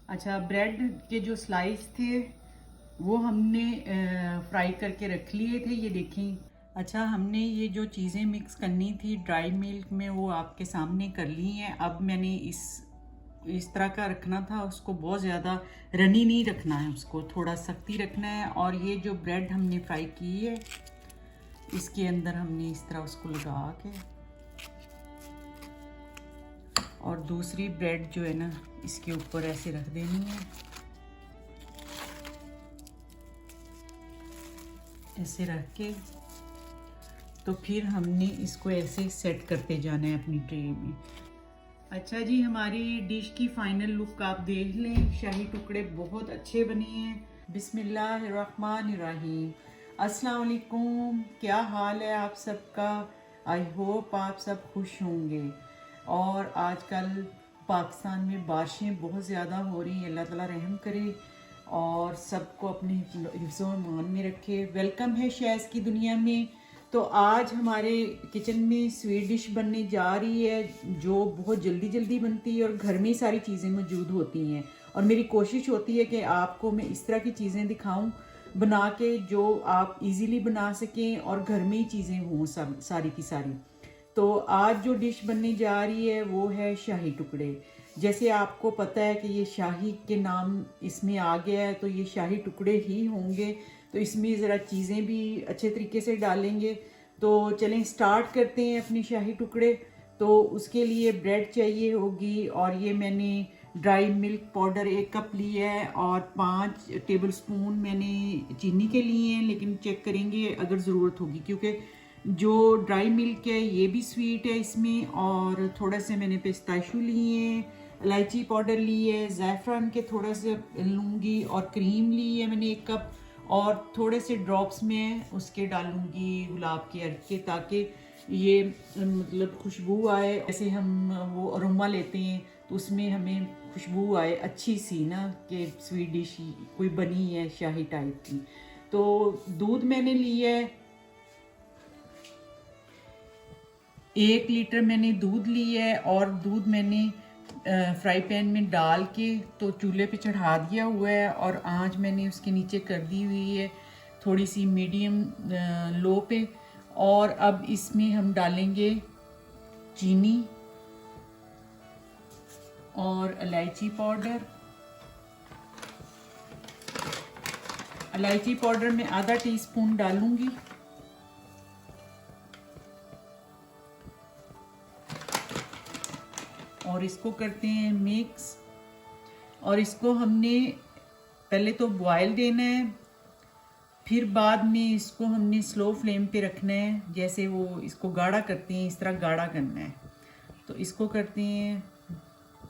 अच्छा, ब्रेड के जो स्लाइस थे वो हमने फ्राई करके रख लिए थे, ये देखें। अच्छा, हमने ये जो चीज़ें मिक्स करनी थी ड्राई मिल्क में वो आपके सामने कर ली हैं। अब मैंने इस तरह का रखना था, उसको बहुत ज़्यादा रनी नहीं रखना है, उसको थोड़ा सख्ती रखना है। और ये जो ब्रेड हमने फ्राई की है इसके अंदर हमने इस तरह उसको लगा के और दूसरी ब्रेड जो है ना इसके ऊपर ऐसे रख देनी है, ऐसे रख के तो फिर हमने इसको ऐसे सेट करते जाना है अपनी ट्रे में। अच्छा जी, हमारी डिश की फाइनल लुक आप देख लें। शाही टुकड़े बहुत अच्छे बने हैं। बिस्मिल्लाहिर्रहमानिर्रहीम। अस्सलाम वालेकुम, क्या हाल है आप सबका? आई होप आप सब खुश होंगे। और आजकल पाकिस्तान में बारिशें बहुत ज़्यादा हो रही हैं, अल्लाह ताला रहम करे और सबको अपने हिफ्ज़ो ईमान में रखे। वेलकम है शैज़ की दुनिया में। तो आज हमारे किचन में स्वीट डिश बनने जा रही है जो बहुत जल्दी जल्दी बनती है और घर में ही सारी चीज़ें मौजूद होती हैं। और मेरी कोशिश होती है कि आपको मैं इस तरह की चीज़ें दिखाऊं बना के जो आप इजीली बना सकें और घर में ही चीज़ें हों सब सारी की सारी। तो आज जो डिश बनने जा रही है वो है शाही टुकड़े। जैसे आपको पता है कि ये शाही के नाम इसमें आ गया है तो ये शाही टुकड़े ही होंगे। तो इसमें ज़रा चीज़ें भी अच्छे तरीके से डालेंगे। तो चलें स्टार्ट करते हैं अपने शाही टुकड़े। तो उसके लिए ब्रेड चाहिए होगी और ये मैंने ड्राई मिल्क पाउडर 1 कप लिया है और 5 टेबल स्पून मैंने चीनी के लिए हैं, लेकिन चेक करेंगे अगर ज़रूरत होगी क्योंकि जो ड्राई मिल्क है ये भी स्वीट है इसमें। और थोड़ा से मैंने पिस्ताशू लिए हैं, इलायची पाउडर ली है, ज़ैफ़रान के थोड़ा से लूँगी और क्रीम ली है मैंने 1 कप और थोड़े से ड्रॉप्स में उसके डालूँगी गुलाब के अर्क के, ताकि ये मतलब खुशबू आए। जैसे हम वो अरोमा लेते हैं तो उसमें हमें खुशबू आए अच्छी सी ना कि स्वीट डिश कोई बनी है शाही टाइप की। तो दूध मैंने लिया है 1 लीटर मैंने दूध लिया है और दूध मैंने फ्राई पैन में डाल के तो चूल्हे पे चढ़ा दिया हुआ है और आंच मैंने उसके नीचे कर दी हुई है थोड़ी सी मीडियम लो पे। और अब इसमें हम डालेंगे चीनी और इलायची पाउडर। इलायची पाउडर में आधा टीस्पून डालूंगी और इसको करते हैं मिक्स। और इसको हमने पहले तो बॉयल देना है, फिर बाद में इसको हमने स्लो फ्लेम पे रखना है। जैसे वो इसको गाढ़ा करते हैं इस तरह गाढ़ा करना है। तो इसको करते हैं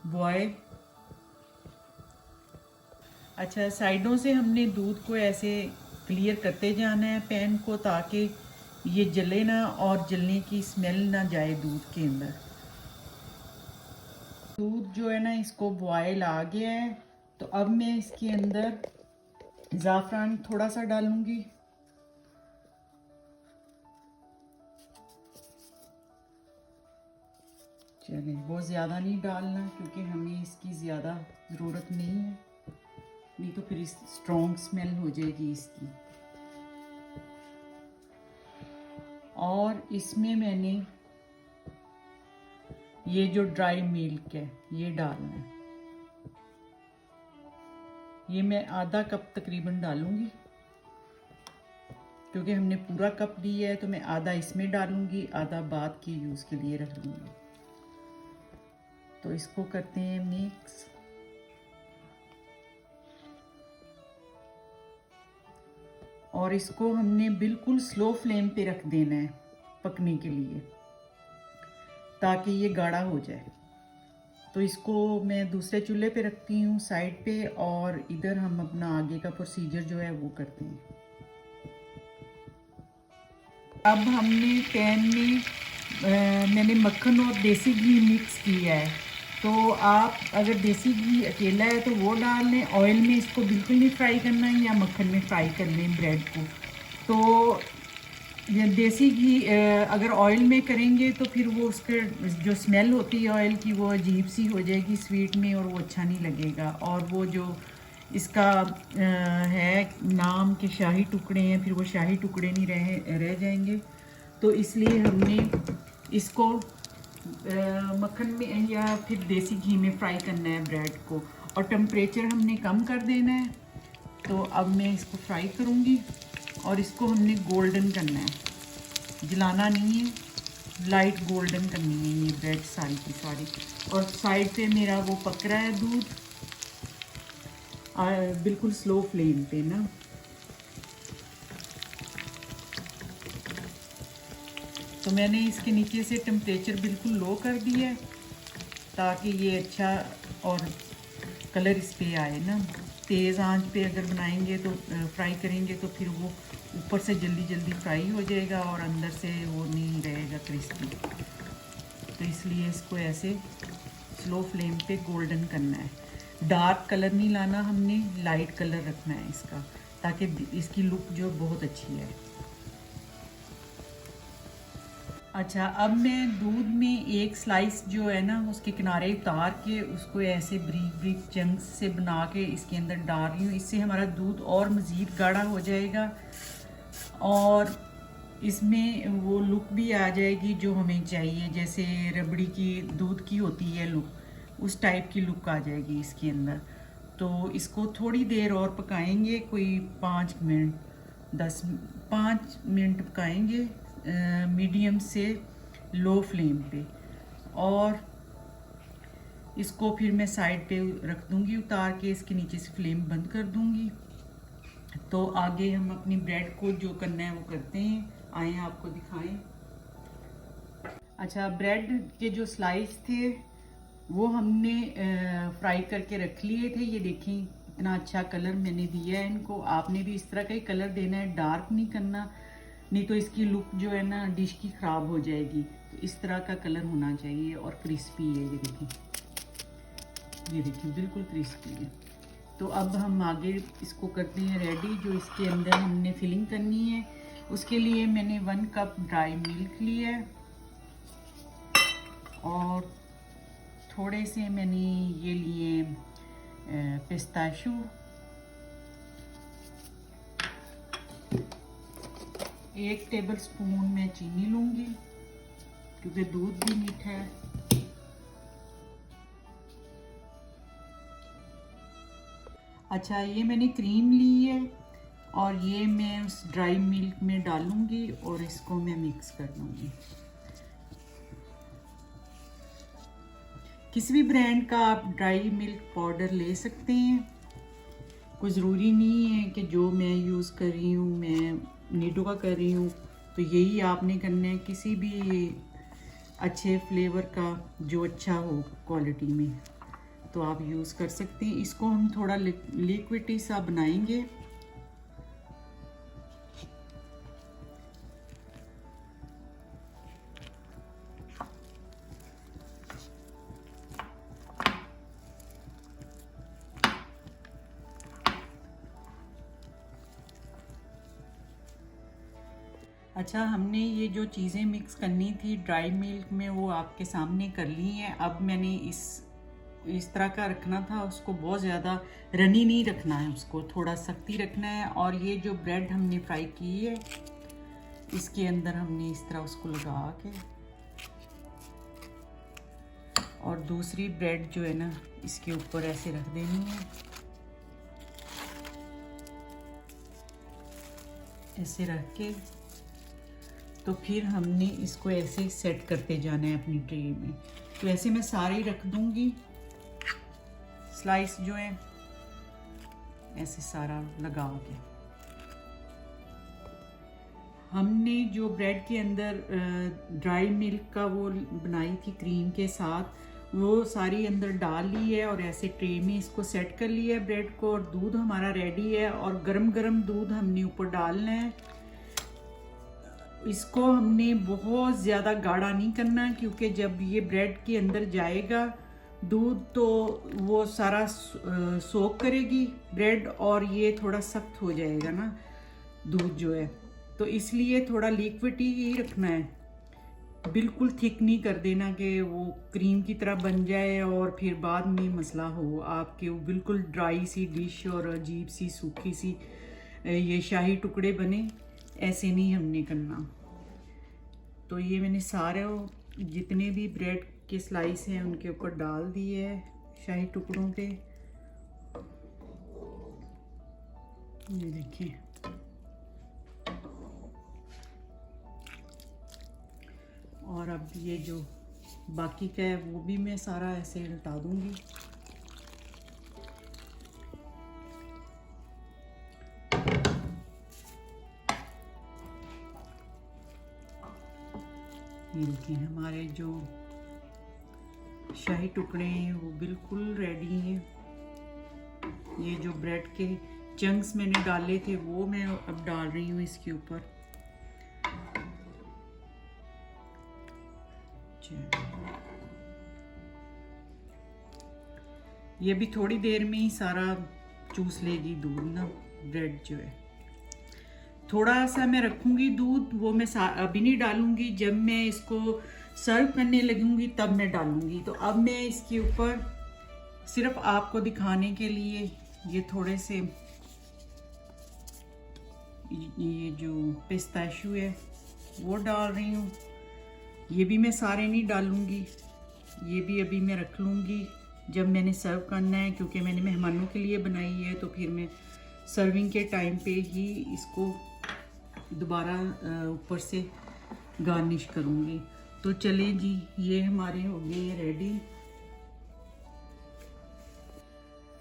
बॉयल। अच्छा, साइडों से हमने दूध को ऐसे क्लियर करते जाना है पैन को, ताकि ये जले ना और जलने की स्मेल ना जाए दूध के अंदर। दूध जो है ना इसको बॉयल आ गया है तो अब मैं इसके अंदर ज़ाफ़रान थोड़ा सा डालूंगी। चलिए, बहुत ज़्यादा नहीं डालना क्योंकि हमें इसकी ज़्यादा ज़रूरत नहीं है, नहीं तो फिर स्ट्रॉन्ग स्मेल हो जाएगी इसकी। और इसमें मैंने ये जो ड्राई मिल्क है ये डालना है। ये मैं आधा कप तकरीबन डालूंगी क्योंकि हमने पूरा कप लिया है तो मैं आधा इसमें डालूंगी, आधा बाद के यूज़ के लिए रख लूँगी। तो इसको करते हैं मिक्स। और इसको हमने बिल्कुल स्लो फ्लेम पे रख देना है पकने के लिए, ताकि ये गाढ़ा हो जाए। तो इसको मैं दूसरे चूल्हे पे रखती हूँ साइड पे और इधर हम अपना आगे का प्रोसीजर जो है वो करते हैं। अब हमने पैन में मैंने मक्खन और देसी घी मिक्स किया है। तो आप अगर देसी घी अकेला है तो वो डाल लें, ऑयल में इसको बिल्कुल नहीं फ्राई करना है या मक्खन में फ्राई कर लें ब्रेड को। तो ये देसी घी अगर ऑयल में करेंगे तो फिर वो उसके जो स्मेल होती है ऑयल की वो अजीब सी हो जाएगी स्वीट में, और वो अच्छा नहीं लगेगा। और वो जो इसका है नाम के शाही टुकड़े हैं, फिर वो शाही टुकड़े नहीं रह जाएंगे। तो इसलिए हमने इसको मक्खन में या फिर देसी घी में फ्राई करना है ब्रेड को, और टेम्परेचर हमने कम कर देना है। तो अब मैं इसको फ्राई करूँगी और इसको हमने गोल्डन करना है, जलाना नहीं है, लाइट गोल्डन करनी है ये ब्रेड सारी की सारी। और साइड पे मेरा वो पक रहा है दूध, बिल्कुल स्लो फ्लेम पे ना। तो मैंने इसके नीचे से टेम्परेचर बिल्कुल लो कर दिया है ताकि ये अच्छा और कलर इस पे आए ना। तेज़ आंच पे अगर बनाएंगे तो फ्राई करेंगे तो फिर वो ऊपर से जल्दी जल्दी फ्राई हो जाएगा और अंदर से वो नहीं रहेगा क्रिस्पी। तो इसलिए इसको ऐसे स्लो फ्लेम पे गोल्डन करना है। डार्क कलर नहीं लाना हमने, लाइट कलर रखना है इसका, ताकि इसकी लुक जो बहुत अच्छी है। अच्छा, अब मैं दूध में एक स्लाइस जो है ना उसके किनारे उतार के उसको ऐसे ब्रीक ब्रीक चंक्स से बना के इसके अंदर डाल रही हूँ। इससे हमारा दूध और मज़ीद गाढ़ा हो जाएगा और इसमें वो लुक भी आ जाएगी जो हमें चाहिए, जैसे रबड़ी की दूध की होती है लुक, उस टाइप की लुक आ जाएगी इसके अंदर। तो इसको थोड़ी देर और पकाएंगे, कोई 5 मिनट पकाएंगे मीडियम से लो फ्लेम पे। और इसको फिर मैं साइड पे रख दूंगी उतार के, इसके नीचे से फ्लेम बंद कर दूंगी। तो आगे हम अपनी ब्रेड को जो करना है वो करते हैं, आए आपको दिखाएं। अच्छा, ब्रेड के जो स्लाइस थे वो हमने फ्राई करके रख लिए थे। ये देखें इतना अच्छा कलर मैंने दिया है इनको। आपने भी इस तरह का ही कलर देना है, डार्क नहीं करना, नहीं तो इसकी लुक जो है ना डिश की ख़राब हो जाएगी। तो इस तरह का कलर होना चाहिए और क्रिस्पी है। ये देखिए बिल्कुल क्रिस्पी है। तो अब हम आगे इसको करते हैं रेडी, जो इसके अंदर हमने फिलिंग करनी है। उसके लिए मैंने 1 कप ड्राई मिल्क लिया है और थोड़े से मैंने ये लिए पिस्ताशू, 1 टेबलस्पून मैं चीनी लूँगी क्योंकि दूध भी मीठा है। अच्छा, ये मैंने क्रीम ली है और ये मैं उस ड्राई मिल्क में डालूँगी और इसको मैं मिक्स कर लूँगी। किसी भी ब्रांड का आप ड्राई मिल्क पाउडर ले सकते हैं, कोई ज़रूरी नहीं है कि जो मैं यूज़ कर रही हूँ मैं नीडो का कर रही हूँ तो यही आपने करना है। किसी भी अच्छे फ्लेवर का जो अच्छा हो क्वालिटी में तो आप यूज़ कर सकते हैं। इसको हम थोड़ा लिक्विडी सा बनाएंगे। अच्छा, हमने ये जो चीज़ें मिक्स करनी थी ड्राई मिल्क में वो आपके सामने कर ली हैं। अब मैंने इस तरह का रखना था, उसको बहुत ज़्यादा रनी नहीं रखना है, उसको थोड़ा सख्ती रखना है। और ये जो ब्रेड हमने फ्राई की है इसके अंदर हमने इस तरह उसको लगा के, और दूसरी ब्रेड जो है ना इसके ऊपर ऐसे रख देनी है, ऐसे रख के। तो फिर हमने इसको ऐसे सेट करते जाना है अपनी ट्रे में। तो ऐसे मैं सारे रख दूंगी, स्लाइस जो है ऐसे सारा लगा के। हमने जो ब्रेड के अंदर ड्राई मिल्क का वो बनाई थी क्रीम के साथ, वो सारी अंदर डाल ली है और ऐसे ट्रे में इसको सेट कर लिया है ब्रेड को। और दूध हमारा रेडी है और गरम गरम दूध हमने ऊपर डालना है। इसको हमने बहुत ज़्यादा गाढ़ा नहीं करना क्योंकि जब ये ब्रेड के अंदर जाएगा दूध तो वो सारा सोक करेगी ब्रेड और ये थोड़ा सख्त हो जाएगा ना दूध जो है। तो इसलिए थोड़ा लिक्विड ही रखना है, बिल्कुल थिक नहीं कर देना कि वो क्रीम की तरह बन जाए और फिर बाद में मसला हो आपके। वो बिल्कुल ड्राई सी डिश और अजीब सी सूखी सी ये शाही टुकड़े बने, ऐसे नहीं हमने करना। तो ये मैंने सारे जितने भी ब्रेड के स्लाइस हैं उनके ऊपर डाल दिए है शाही टुकड़ों पे। ये देखिए, और अब ये जो बाकी का है वो भी मैं सारा ऐसे उल्टा दूंगी। ये देखिए, हमारे जो शाही टुकड़े हैं वो बिल्कुल रेडी हैं। ये जो ब्रेड के चंक्स मैंने डाले थे वो मैं अब डाल रही हूँ इसके ऊपर। ये भी थोड़ी देर में ही सारा चूस लेगी दूध ना, ब्रेड जो है। थोड़ा सा मैं रखूंगी दूध, वो मैं अभी नहीं डालूंगी, जब मैं इसको सर्व करने लगूंगी तब मैं डालूंगी। तो अब मैं इसके ऊपर सिर्फ आपको दिखाने के लिए ये थोड़े से ये जो पिस्ताशू है वो डाल रही हूँ। ये भी मैं सारे नहीं डालूंगी, ये भी अभी मैं रख लूँगी जब मैंने सर्व करना है, क्योंकि मैंने मेहमानों के लिए बनाई है। तो फिर मैं सर्विंग के टाइम पे ही इसको दोबारा ऊपर से गार्निश करूँगी। तो चलें जी, ये हमारे हो गए रेडी।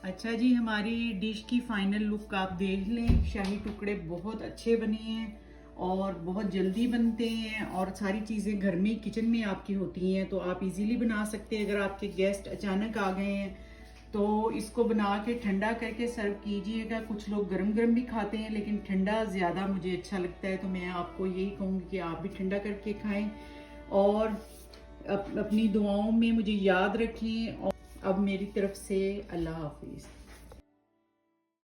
अच्छा जी, हमारी डिश की फाइनल लुक आप देख लें। शाही टुकड़े बहुत अच्छे बने हैं और बहुत जल्दी बनते हैं और सारी चीज़ें घर में किचन में आपकी होती हैं, तो आप इजीली बना सकते हैं। अगर आपके गेस्ट अचानक आ गए हैं तो इसको बना के ठंडा करके सर्व कीजिएगा। कुछ लोग गरम गरम भी खाते हैं, लेकिन ठंडा ज़्यादा मुझे अच्छा लगता है, तो मैं आपको यही कहूँगी कि आप भी ठंडा करके खाएं और अपनी दुआओं में मुझे याद रखें। और अब मेरी तरफ से अल्लाह हाफिज़।